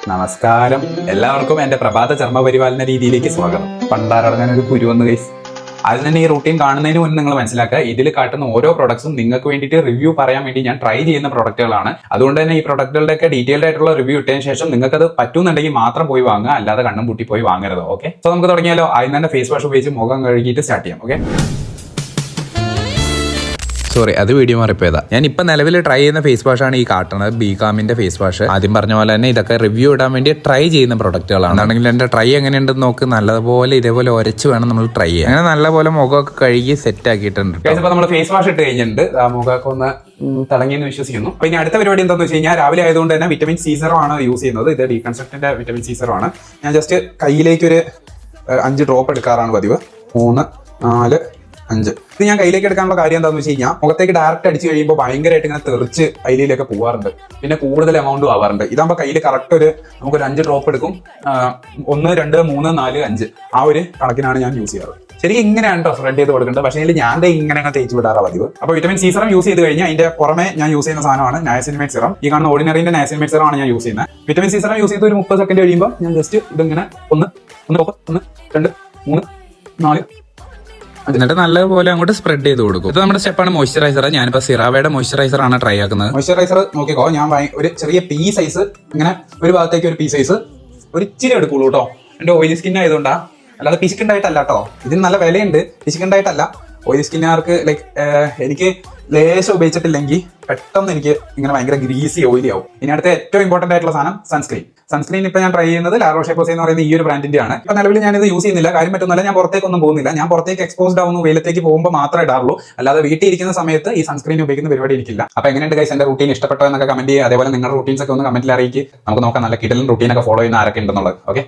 നമസ്കാരം, എല്ലാവർക്കും എന്റെ പ്രഭാത ചർമ്മ പരിപാലന രീതിയിലേക്ക് സ്വാഗതം. പണ്ടാറടങ്ങാനൊരു കുരു വന്ന് ഗൈസ്. അതിൽ തന്നെ ഈ റൂട്ടീൻ കാണുന്നതിന് മുന്നേ നിങ്ങൾ മനസ്സിലാക്കുക, ഇതിൽ കാട്ടുന്ന ഓരോ പ്രൊഡക്ട്സും നിങ്ങൾക്ക് വേണ്ടിയിട്ട് റിവ്യൂ പറയാൻ വേണ്ടി ഞാൻ ട്രൈ ചെയ്യുന്ന പ്രൊഡക്റ്റുകളാണ്. അതുകൊണ്ട് തന്നെ ഈ പ്രൊഡക്റ്റുകളുടെയൊക്കെ ഡീറ്റെയിൽഡ് ആയിട്ടുള്ള റിവ്യൂ ഇട്ടതിന് ശേഷം നിങ്ങൾക്ക് അത് പറ്റുന്നുണ്ടെങ്കിൽ മാത്രം പോയി വാങ്ങുക, അല്ലാതെ കണ്ണും പൂട്ടി പോയി വാങ്ങരുത്. ഓക്കെ, സോ നമുക്ക് തുടങ്ങിയാലോ. ആദ്യം തന്നെ ഫേസ് വാഷ് ഉപയോഗിച്ച് മുഖം കഴുകിയിട്ട് സ്റ്റാർട്ട് ചെയ്യാം. ഓക്കെ, സോറി, അത് വീഡിയോ മാറിപ്പോയതാ. ഞാൻ ഇപ്പൊ നിലവിൽ ട്രൈ ചെയ്യുന്ന ഫേസ് വാഷ് ആണ് ഈ കാട്ടുന്നത്, ബികാമിന്റെ ഫേസ് വാഷ്. ആദ്യം പറഞ്ഞ പോലെ തന്നെ ഇതൊക്കെ റിവ്യൂ ഇടാൻ വേണ്ടി ട്രൈ ചെയ്യുന്ന പ്രൊഡക്റ്റുകളാണ്. ആണെങ്കിൽ എന്റെ ട്രൈ എങ്ങനെയുണ്ടെന്ന് നോക്ക്. നല്ലപോലെ ഇതേപോലെ ഉരച്ച് വേണം നമ്മൾ ട്രൈ ചെയ്യാൻ. അങ്ങനെ നല്ലപോലെ മുഖമൊക്കെ കഴുകി സെറ്റ് ആക്കിയിട്ടുണ്ട്. ഇപ്പൊ നമ്മൾ ഫേസ് വാഷ് ഇട്ട് കഴിഞ്ഞിട്ടുണ്ട്, മുഖമൊക്കെ ഒന്ന് തിളങ്ങിയെന്ന് വിശ്വസിക്കുന്നു. അപ്പൊ ഇനി അടുത്ത പരിപാടി എന്താണെന്ന് വെച്ച് കഴിഞ്ഞാൽ, രാവിലെ ആയതുകൊണ്ട് തന്നെ വിറ്റമിൻ സി സെറം ആണ് യൂസ് ചെയ്യുന്നത്. ഇത് ഡീകൺസ്ട്രക്റ്റിന്റെ വിറ്റമിൻ സി സെറം ആണ്. ഞാൻ ജസ്റ്റ് കയ്യിലേക്ക് ഒരു 5 ഡ്രോപ്പ് എടുക്കാറാണ് പതിവ്. 3, 4, 5. ഇത് ഞാൻ കയ്യിലേക്ക് എടുക്കാനുള്ള കാര്യം എന്താണെന്ന് വെച്ച് കഴിഞ്ഞാൽ, മുഖത്തേക്ക് ഡയറക്റ്റ് അടിച്ച് കഴിയുമ്പോൾ ഭയങ്കരമായിട്ട് ഇങ്ങനെ തെറിച്ച് കയ്യിലേക്ക് പോകാറുണ്ട്, പിന്നെ കൂടുതൽ എമൗണ്ടും ആവാറുണ്ട്. ഇതാകുമ്പോൾ കയ്യിൽ കറക്റ്റ് നമുക്കൊരു 5 ഡ്രോപ്പ് എടുക്കും. 1, 2, 3, 4, 5 ആ ഒരു കണക്കിനാണ് ഞാൻ യൂസ് ചെയ്യാറ്. ശരിക്കും ഇങ്ങനെയാണ് കേട്ടോ സ്പ്രെഡ് ചെയ്ത് കൊടുക്കേണ്ടത്. പക്ഷേ ഞാൻ ഇങ്ങനെ തേച്ച് വിടാറാണ് പതിവ്. അപ്പോൾ വിറ്റമിൻ സി സെറം യൂസ് ചെയ്ത് കഴിഞ്ഞാൽ അതിന്റെ പുറമെ ഞാൻ യൂസ് ചെയ്യുന്ന സാധനമാണ് നയാസിനമൈഡ് സെറം. ഈ കാണുന്ന ഓർഡിനറിന്റെ നയാസിനമൈഡ് സെറം ആണ് ഞാൻ യൂസ് ചെയ്യുന്നത്. വിറ്റമിൻ സി സെറം യൂസ് ചെയ്ത് ഒരു 30 സെക്കൻഡ് കഴിയുമ്പോൾ ഞാൻ ജസ്റ്റ് ഇതിങ്ങനെ 1, 2, 3, 4. എന്നിട്ട് നല്ലപോലെ അങ്ങോട്ട് സ്പ്രെഡ് ചെയ്ത് കൊടുക്കും. ഇത് നമ്മുടെ സ്റ്റെപ്പാണ് മോയ്സ്ചറൈസർ. ഞാനിപ്പോ സിറാവയുടെ മോയ്സ്ചറൈസർ ആണ് ട്രൈ ആക്കുന്നത്. മോയ്സ്ചറൈസർ നോക്കിക്കോ, ഞാൻ ഒരു ചെറിയ പീ സൈസ്, ഇങ്ങനെ ഒരു ഭാഗത്തേക്ക് ഒരു പീ സൈസ് ഒരു ഇച്ചിരി എടുക്കുള്ളൂ കേട്ടോ. എന്റെ ഓയിലി സ്കിൻ ആയതുകൊണ്ടാ, അല്ലാതെ പിശുക്കുണ്ടായിട്ടല്ല കേട്ടോ. ഇതിന് നല്ല വിലയുണ്ട്, പിശുക്കുണ്ടായിട്ടല്ല. ഓയിലി സ്കിന്നുകാർക്ക് ലൈക്ക് എനിക്ക് ലേശം ഉപയോഗിച്ചിട്ടില്ലെങ്കിൽ പെട്ടെന്ന് എനിക്ക് ഇങ്ങനെ ഭയങ്കര ഗ്രീസി ഓയിലി ആവും. ഇനി അടുത്ത ഏറ്റവും ഇമ്പോർട്ടന്റ് ആയിട്ടുള്ള സാധനം സൺസ്ക്രീൻ. ഇപ്പൊ ഞാൻ ട്രൈ ചെയ്യുന്നത് ലാ റോഷെ പോസെ എന്ന് പറയുന്ന ഈ ഒരു ബ്രാൻഡിന്റെ ആണ്. ഇപ്പൊ നിലവിൽ ഞാൻ ഇത് യൂസ് ചെയ്യുന്നില്ല, കാര്യം പറ്റുന്നില്ല. ഞാൻ പുറത്തേക്കൊന്നും പോകുന്നില്ല. ഞാൻ പുറത്തേക്ക് എക്സ്പോസ്ഡ് ആവുന്നു, വെയിലത്തേക്ക് പോകുമ്പോൾ മാത്രമേ ഇടാറുള്ളൂ. അല്ലാതെ വീട്ടിൽ ഇരിക്കുന്ന സമയത്ത് ഈ സൺസ്ക്രീൻ ഉപയോഗിക്കുന്ന പരിപാടി എനിക്കില്ല. അപ്പൊ എങ്ങനെയുണ്ട് ഗൈസ് എന്റെ റൂട്ടീൻ? ഇഷ്ടപ്പെട്ടോ എന്നൊക്കെ കമന്റ് ചെയ്യുക. അതേപോലെ നിങ്ങളുടെ റൂട്ടീൻസ് ഒക്കെ ഒന്ന് കമന്റിൽ അറിയിക്കുക. നമുക്ക് നോക്കാം നല്ല കിടലൻ റൂട്ടീനൊക്കെ ഫോളോ ചെയ്യുന്ന ആരൊക്കെ ഉണ്ടെന്നുള്ളത്. ഓക്കെ.